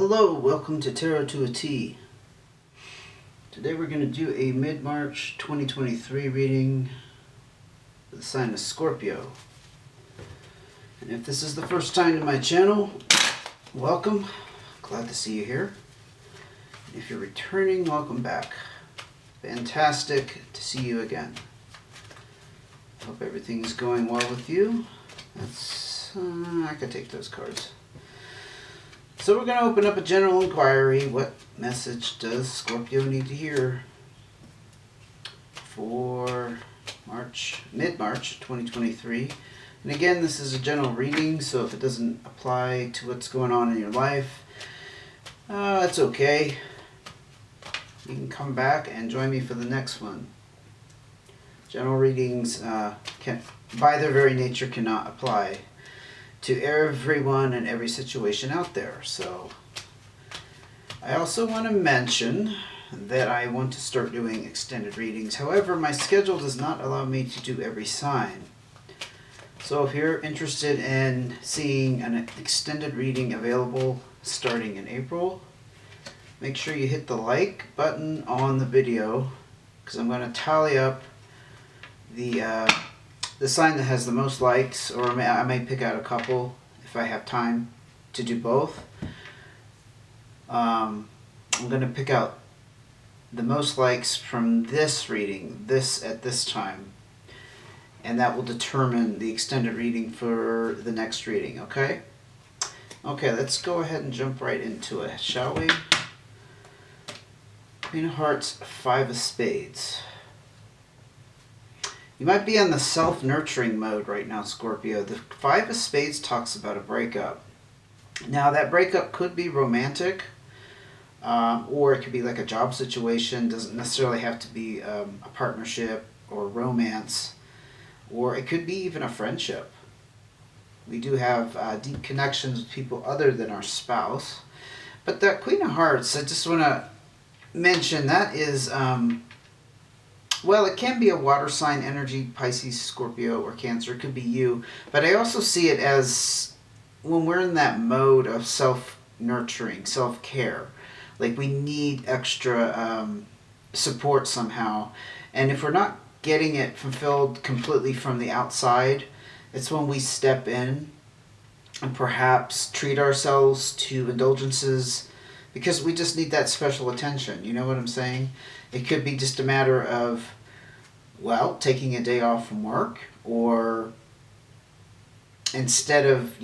Hello, welcome to Tarot to a T. Today we're going to do a mid-March 2023 reading for the sign of Scorpio. And if this is the first time to my channel, welcome. Glad to see you here. If you're returning, welcome back. Fantastic to see you again. Hope everything is going well with you. I could take those cards. So we're going to open up a general inquiry. What message does Scorpio need to hear for mid-March 2023? And again, this is a general reading, so if it doesn't apply to what's going on in your life, that's okay. You can come back and join me for the next one. General readings, by their very nature, cannot apply to everyone and every situation out there. So I also want to mention that I want to start doing extended readings. However, my schedule does not allow me to do every sign. So if you're interested in seeing an extended reading available starting in April, make sure you hit the like button on the video, because I'm going to tally up the sign that has the most likes, or I may pick out a couple if I have time to do both. I'm going to pick out the most likes from this reading, at this time, and that will determine the extended reading for the next reading, okay? Okay, let's go ahead and jump right into it, shall we? Queen of Hearts, Five of Spades. You might be in the self-nurturing mode right now, Scorpio. The Five of Spades talks about a breakup. Now, that breakup could be romantic, or it could be like a job situation. Doesn't necessarily have to be a partnership or romance, or it could be even a friendship. We do have deep connections with people other than our spouse. But that Queen of Hearts, I just want to mention, that is... well, it can be a water sign energy, Pisces, Scorpio, or Cancer. It could be you. But I also see it as when we're in that mode of self-nurturing, self-care. Like we need extra support somehow. And if we're not getting it fulfilled completely from the outside, it's when we step in and perhaps treat ourselves to indulgences, because we just need that special attention. You know what I'm saying? It could be just a matter of, well, taking a day off from work, or instead of,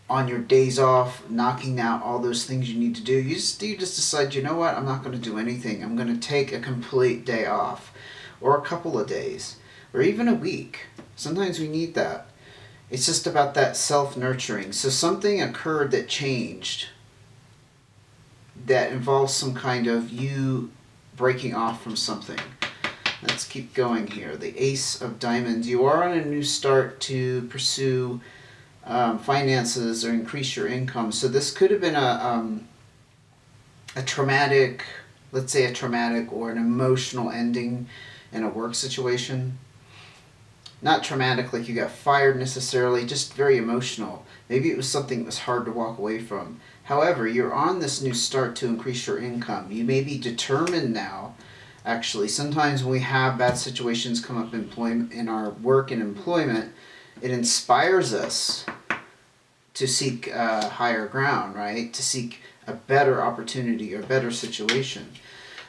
on your days off, knocking out all those things you need to do, you just decide, you know what, I'm not going to do anything. I'm going to take a complete day off, or a couple of days, or even a week. Sometimes we need that. It's just about that self-nurturing. So something occurred that changed, that involves some kind of you breaking off from something. Let's keep going here. The Ace of Diamonds. You are on a new start to pursue finances or increase your income. So this could have been a traumatic, let's say a traumatic or an emotional ending in a work situation. Not traumatic like you got fired necessarily, just very emotional. Maybe it was something that was hard to walk away from. However, you're on this new start to increase your income. You may be determined now. Actually, sometimes when we have bad situations come up in our work and employment, it inspires us to seek higher ground, right? To seek a better opportunity or better situation.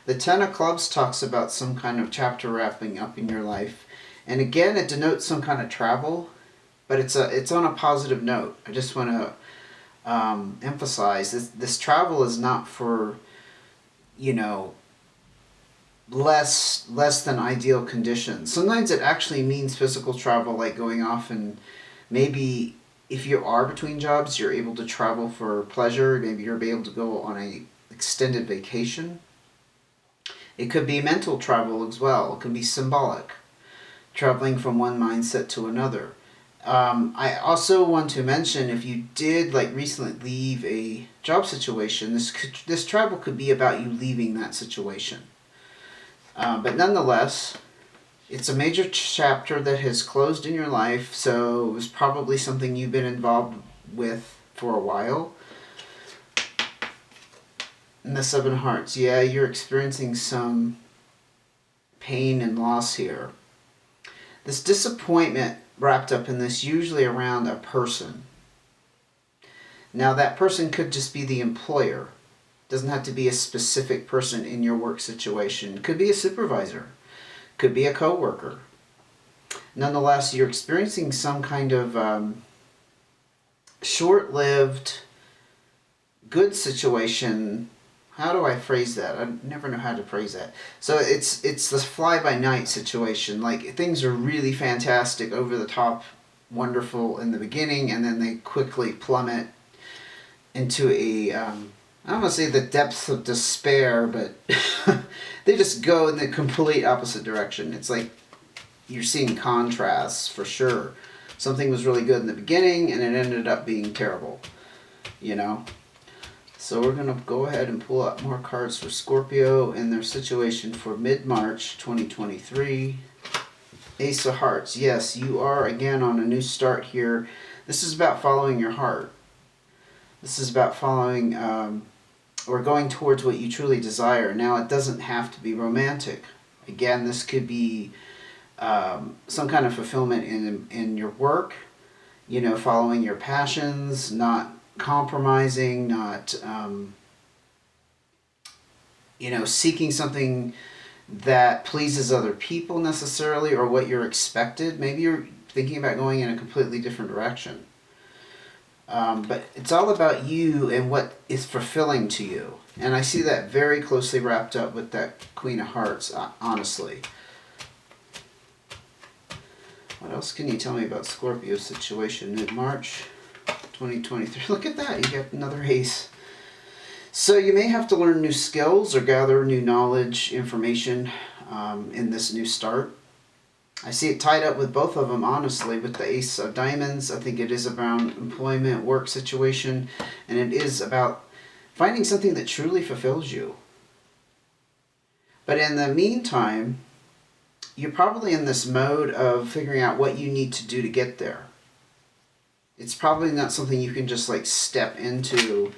The Ten of Clubs talks about some kind of chapter wrapping up in your life. And again, it denotes some kind of travel, but it's on a positive note. I just want to emphasize this travel is not for, less than ideal conditions. Sometimes it actually means physical travel, like going off, and maybe if you are between jobs, you're able to travel for pleasure. Maybe you're able to go on a extended vacation. It could be mental travel as well. It can be symbolic, traveling from one mindset to another. I also want to mention, if you did recently leave a job situation, this travel could be about you leaving that situation. But nonetheless, it's a major chapter that has closed in your life, so it was probably something you've been involved with for a while. And the Seven of Hearts. Yeah, you're experiencing some pain and loss here. This disappointment wrapped up in this, usually around a person. Now, that person could just be the employer. Doesn't have to be a specific person in your work situation. Could be a supervisor. Could be a coworker. Nonetheless, you're experiencing some kind of short-lived good situation. How do I phrase that? I never know how to phrase that. So it's this fly-by-night situation. Like, things are really fantastic, over the top, wonderful in the beginning, and then they quickly plummet into a I don't want to say the depths of despair, but they just go in the complete opposite direction. It's like you're seeing contrasts for sure. Something was really good in the beginning, and it ended up being terrible, you know? So we're going to go ahead and pull out more cards for Scorpio and their situation for mid-March 2023. Ace of Hearts. Yes, you are again on a new start here. This is about following your heart. This is about following or going towards what you truly desire. Now, it doesn't have to be romantic. Again, this could be some kind of fulfillment in your work, you know, following your passions, not compromising, not, you know, seeking something that pleases other people necessarily, or what you're expected. Maybe you're thinking about going in a completely different direction. But it's all about you and what is fulfilling to you. And I see that very closely wrapped up with that Queen of Hearts, honestly. What else can you tell me about Scorpio's situation mid-March 2023? Look at that, you got another ace. So you may have to learn new skills or gather new knowledge, information in this new start. I see it tied up with both of them, honestly, with the Ace of Diamonds. I think it is about employment, work situation, and it is about finding something that truly fulfills you. But in the meantime, you're probably in this mode of figuring out what you need to do to get there. It's probably not something you can just like step into.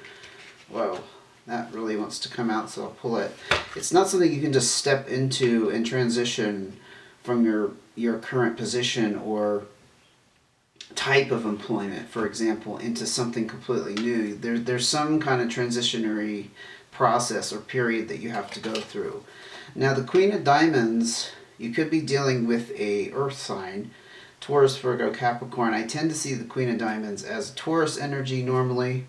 Whoa, that really wants to come out, so I'll pull it. It's not something you can just step into and transition from your current position or type of employment, for example, into something completely new. There's some kind of transitionary process or period that you have to go through. Now, the Queen of Diamonds, you could be dealing with a earth sign, Taurus, Virgo, Capricorn. I tend to see the Queen of Diamonds as Taurus energy normally,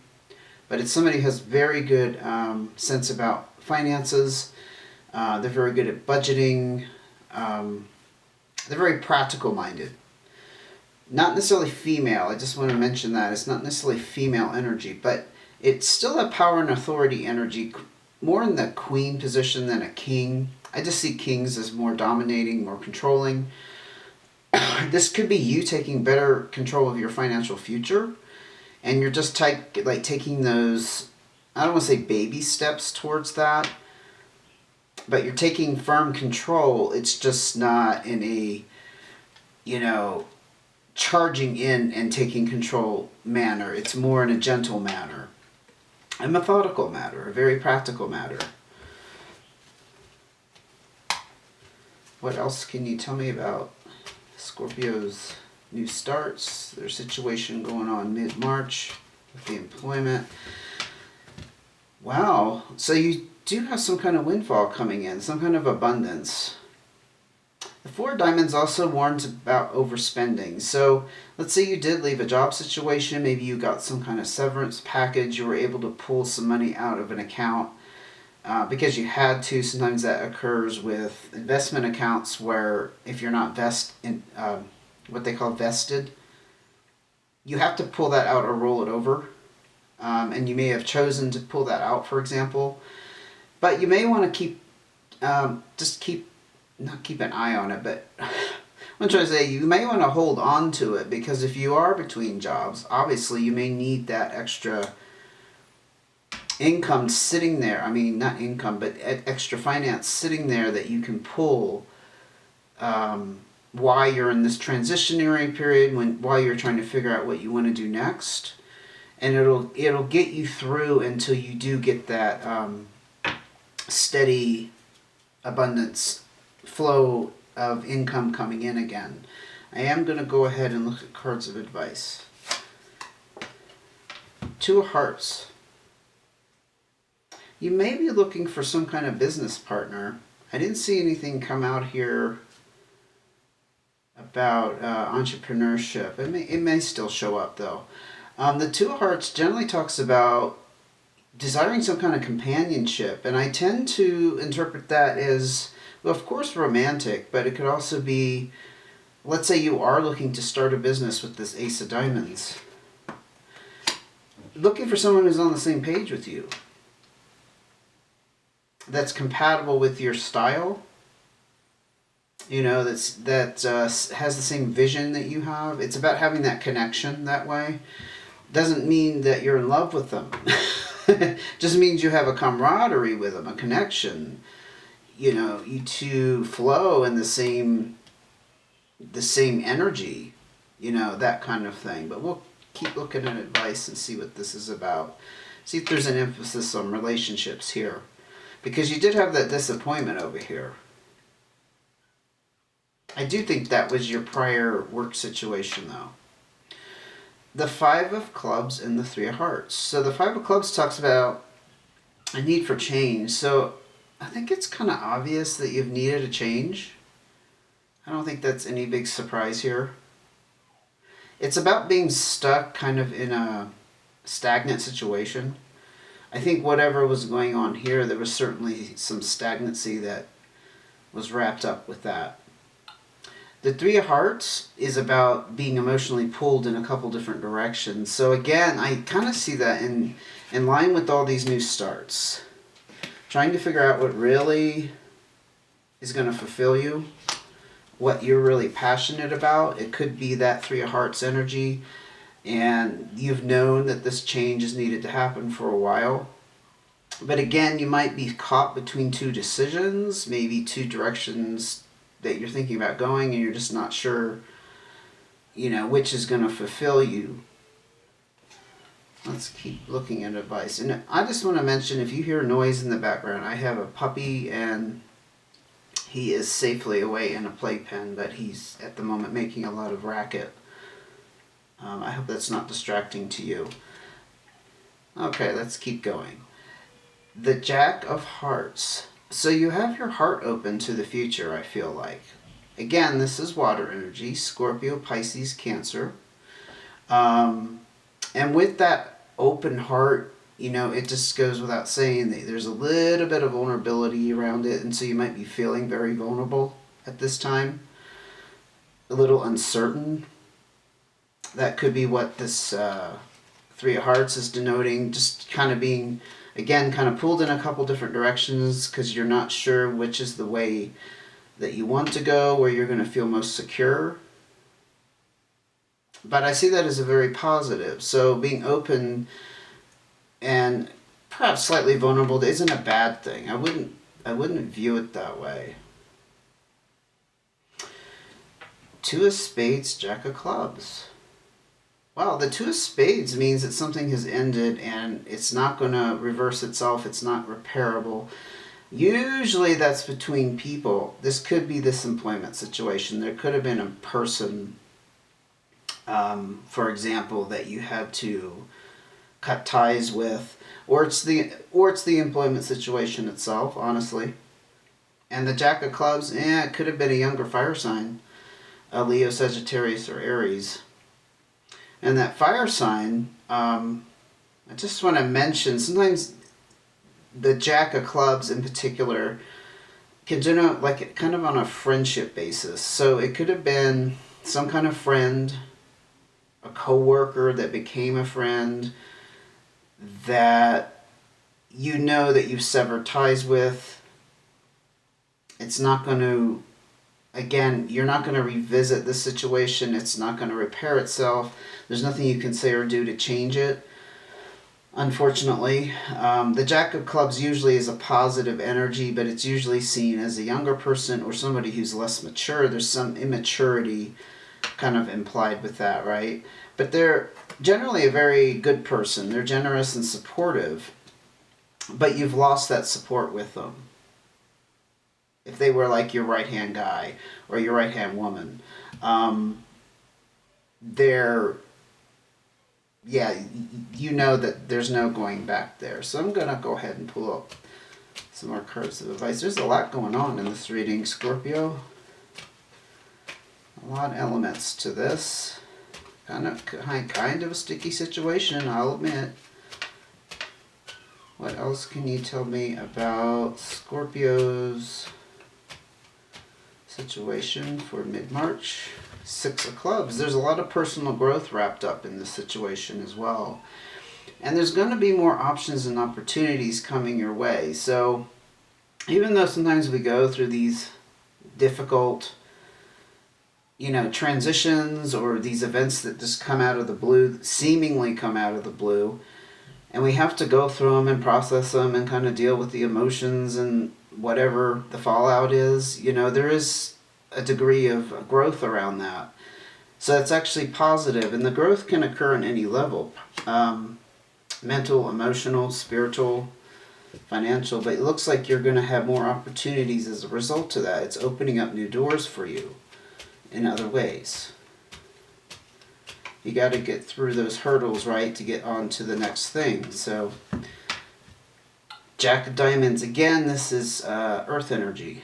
but it's somebody who has very good sense about finances. They're very good at budgeting. They're very practical minded. Not necessarily female, I just want to mention that. It's not necessarily female energy, but it's still a power and authority energy, more in the queen position than a king. I just see kings as more dominating, more controlling. This could be you taking better control of your financial future, and you're just taking those, I don't want to say baby steps towards that, but you're taking firm control. It's just not in a, you know, charging in and taking control manner. It's more in a gentle manner, a methodical manner, a very practical manner. What else can you tell me about Scorpio's new starts, their situation going on mid-March with the employment? Wow, so you do have some kind of windfall coming in, some kind of abundance. The Four of Diamonds also warns about overspending. So let's say you did leave a job situation, maybe you got some kind of severance package, you were able to pull some money out of an account because you had to. Sometimes that occurs with investment accounts where if you're not what they call vested, you have to pull that out or roll it over. And you may have chosen to pull that out, for example. But you may want to not keep an eye on it, but I'm trying to say you may want to hold on to it, because if you are between jobs, obviously you may need that extra income sitting there. I mean, not income, but extra finance sitting there that you can pull while you're in this transitionary period, while you're trying to figure out what you want to do next. And it'll get you through until you do get that steady abundance flow of income coming in again. I am going to go ahead and look at cards of advice. Two of Hearts. You may be looking for some kind of business partner. I didn't see anything come out here about entrepreneurship. It may still show up though. The Two of Hearts generally talks about desiring some kind of companionship, and I tend to interpret that as, well, of course, romantic, but it could also be, let's say you are looking to start a business with this Ace of Diamonds. Looking for someone who's on the same page with you, that's compatible with your style, you know, that has the same vision that you have. It's about having that connection that way. Doesn't mean that you're in love with them. Just means you have a camaraderie with them, a connection. You know, you two flow in the same energy, you know, that kind of thing. But we'll keep looking at advice and see what this is about. See if there's an emphasis on relationships here. Because you did have that disappointment over here. I do think that was your prior work situation, though. The Five of Clubs and the Three of Hearts. So the Five of Clubs talks about a need for change. So I think it's kind of obvious that you've needed a change. I don't think that's any big surprise here. It's about being stuck kind of in a stagnant situation. I think whatever was going on here, there was certainly some stagnancy that was wrapped up with that. The Three of Hearts is about being emotionally pulled in a couple different directions. So again, I kind of see that in line with all these new starts. Trying to figure out what really is going to fulfill you, what you're really passionate about. It could be that Three of Hearts energy, and you've known that this change is needed to happen for a while. But again, you might be caught between two decisions, maybe two directions that you're thinking about going, and you're just not sure, you know, which is going to fulfill you. Let's keep looking at advice. And I just want to mention, if you hear noise in the background, I have a puppy, and he is safely away in a playpen, but he's at the moment making a lot of racket. I hope that's not distracting to you. Okay, let's keep going. The Jack of Hearts. So you have your heart open to the future, I feel like. Again, this is water energy, Scorpio, Pisces, Cancer. And with that open heart, you know, it just goes without saying that there's a little bit of vulnerability around it, and so you might be feeling very vulnerable at this time. A little uncertain. That could be what this Three of Hearts is denoting, just kind of being, again, kind of pulled in a couple different directions because you're not sure which is the way that you want to go, where you're going to feel most secure. But I see that as a very positive. So being open and perhaps slightly vulnerable isn't a bad thing. I wouldn't view it that way. Two of Spades, Jack of Clubs. Well, the Two of Spades means that something has ended and it's not going to reverse itself. It's not repairable. Usually that's between people. This could be this employment situation. There could have been a person, for example, that you had to cut ties with, or it's the employment situation itself, honestly. And the Jack of Clubs, it could have been a younger fire sign, a Leo, Sagittarius, or Aries. And that fire sign, I just want to mention, sometimes the Jack of Clubs in particular can denote like kind of on a friendship basis. So it could have been some kind of friend, a coworker that became a friend that you know that you've severed ties with. It's not going to, again, you're not going to revisit this situation. It's not going to repair itself. There's nothing you can say or do to change it, unfortunately. The Jack of Clubs usually is a positive energy, but it's usually seen as a younger person or somebody who's less mature. There's some immaturity kind of implied with that, right? But they're generally a very good person. They're generous and supportive. but you've lost that support with them. If they were like your right hand guy or your right hand woman, they're, yeah, you know that there's no going back there. So I'm going to go ahead and pull up some more cards of advice. There's a lot going on in this reading, Scorpio. A lot of elements to this. Kind of a sticky situation, I'll admit. What else can you tell me about Scorpio's situation for mid-March? Six of Clubs. There's a lot of personal growth wrapped up in this situation as well. And there's going to be more options and opportunities coming your way. So even though sometimes we go through these difficult, transitions or these events that just come out of the blue, seemingly come out of the blue, and we have to go through them and process them and kind of deal with the emotions and whatever the fallout is, there is a degree of growth around that. So it's actually positive, and the growth can occur in any level. Mental, emotional, spiritual, financial, but it looks like you're going to have more opportunities as a result of that. It's opening up new doors for you in other ways. You got to get through those hurdles, right, to get on to the next thing. So, Jack of Diamonds, again, this is earth energy.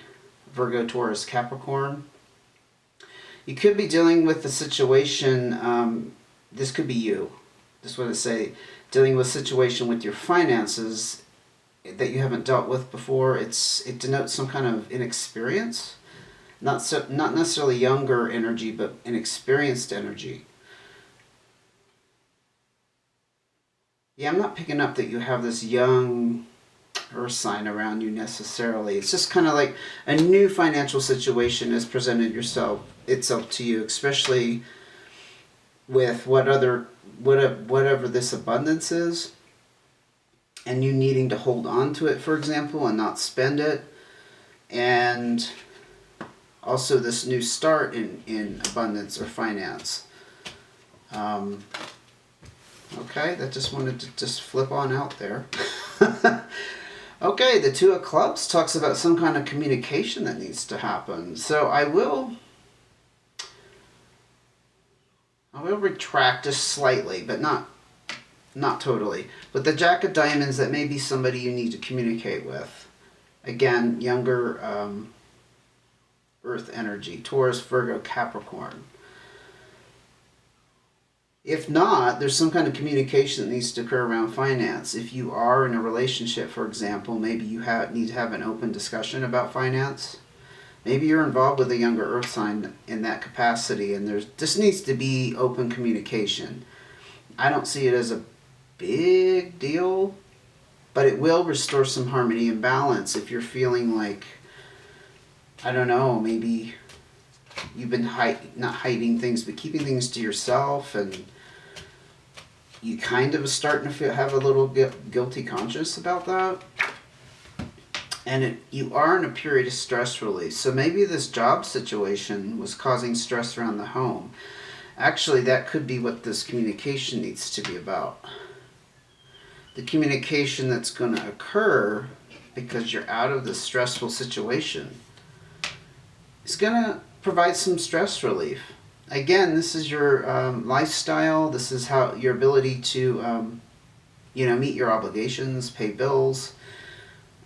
Virgo, Taurus, Capricorn. You could be dealing with a situation, this could be you. Just want to say, dealing with a situation with your finances that you haven't dealt with before. It denotes some kind of inexperience. Not necessarily younger energy, but inexperienced energy. Yeah, I'm not picking up that you have this young earth sign around you necessarily. It's just kind of like a new financial situation has presented itself to you, especially with whatever this abundance is, and you needing to hold on to it, for example, and not spend it, and also this new start in abundance or finance. Okay, that just wanted to just flip on out there. Okay, the Two of Clubs talks about some kind of communication that needs to happen. So I will retract just slightly, but not totally. But the Jack of Diamonds, that may be somebody you need to communicate with. Again, younger earth energy, Taurus, Virgo, Capricorn. If not, there's some kind of communication that needs to occur around finance. If you are in a relationship, for example, maybe you need to have an open discussion about finance. Maybe you're involved with a younger earth sign in that capacity, and this needs to be open communication. I don't see it as a big deal, but it will restore some harmony and balance if you're feeling like, I don't know, maybe you've been not hiding things, but keeping things to yourself, and you kind of starting to have a little guilty conscience about that. And you are in a period of stress release. So maybe this job situation was causing stress around the home. Actually, that could be what this communication needs to be about. The communication that's going to occur because you're out of this stressful situation is going to provide some stress relief. Again, this is your lifestyle. This is how your ability to, meet your obligations, pay bills.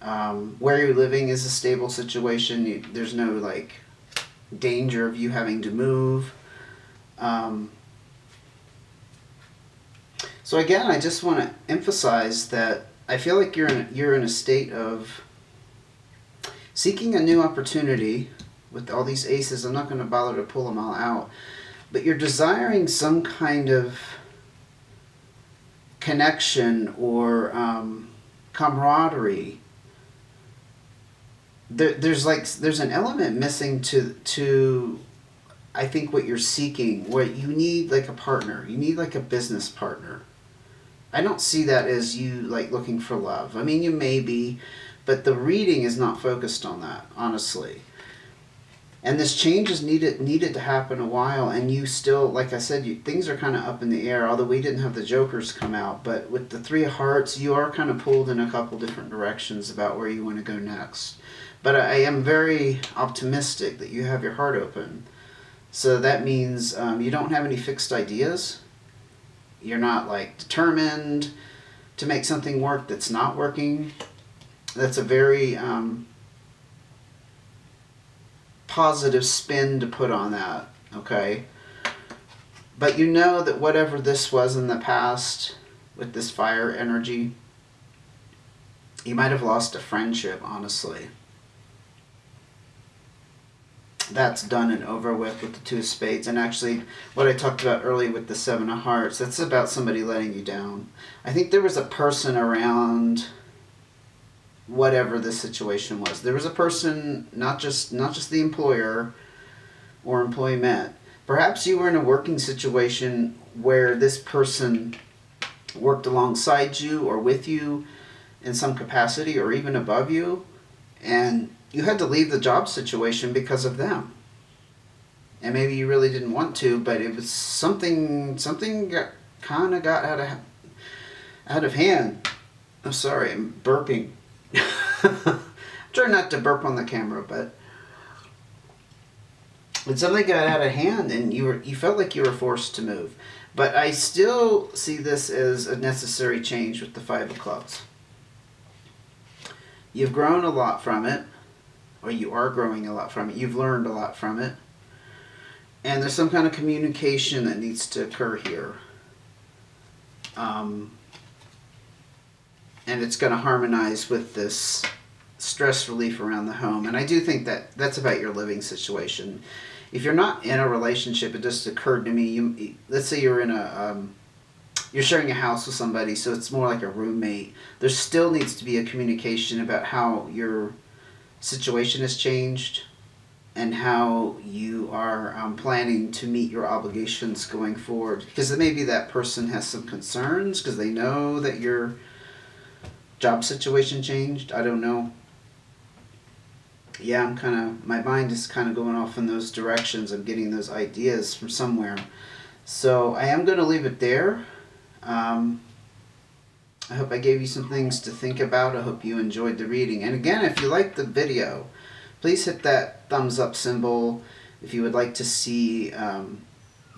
Where you're living is a stable situation. There's no danger of you having to move. So again, I just want to emphasize that I feel like you're in a state of seeking a new opportunity. With all these aces, I'm not going to bother to pull them all out, but you're desiring some kind of connection or camaraderie. There's an element missing to I think what you're seeking, where you need like a partner, you need like a business partner. I don't see that as you looking for love. I mean, you may be, but the reading is not focused on that, honestly. And this change is needed to happen a while, and you still, like I said, things are kind of up in the air, although we didn't have the jokers come out. But with the Three of Hearts, you are kind of pulled in a couple different directions about where you want to go next. But I am very optimistic that you have your heart open. So that means you don't have any fixed ideas. You're not like determined to make something work that's not working. That's a very positive spin to put on that, okay? But you know that whatever this was in the past with this fire energy, you might have lost a friendship, honestly. That's done and over with the Two of Spades. And actually, what I talked about earlier with the Seven of Hearts, that's about somebody letting you down. I think there was a person around whatever the situation was. There was a person, not just the employer or employment. Perhaps you were in a working situation where this person worked alongside you or with you in some capacity or even above you, and you had to leave the job situation because of them. And maybe you really didn't want to, but it was something got out of hand. I'm sorry, I'm burping. Try not to burp on the camera, but something got out of hand, and you felt like you were forced to move. But I still see this as a necessary change with the Five of Clubs. You've grown a lot from it, or you are growing a lot from it. You've learned a lot from it, and there's some kind of communication that needs to occur here. And it's going to harmonize with this stress relief around the home. And I do think that that's about your living situation. If you're not in a relationship, it just occurred to me, let's say you're in you're sharing a house with somebody, so it's more like a roommate. There still needs to be a communication about how your situation has changed and how you are planning to meet your obligations going forward. Because maybe that person has some concerns because they know that your job situation changed. I don't know. Yeah, my mind is kind of going off in those directions. I'm getting those ideas from somewhere. So I am going to leave it there. I hope I gave you some things to think about. I hope you enjoyed the reading. And again, if you liked the video, please hit that thumbs up symbol. If you would like to see the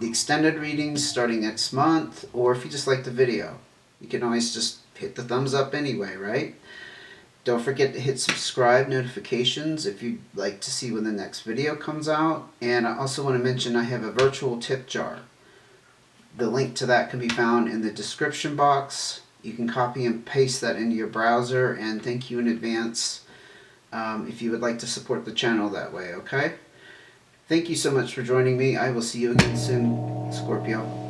extended readings starting next month, or if you just like the video, you can always just hit the thumbs up anyway, right? Don't forget to hit subscribe notifications if you'd like to see when the next video comes out. And I also want to mention I have a virtual tip jar. The link to that can be found in the description box. You can copy and paste that into your browser, and thank you in advance if you would like to support the channel that way, okay? Thank you so much for joining me. I will see you again soon, Scorpio.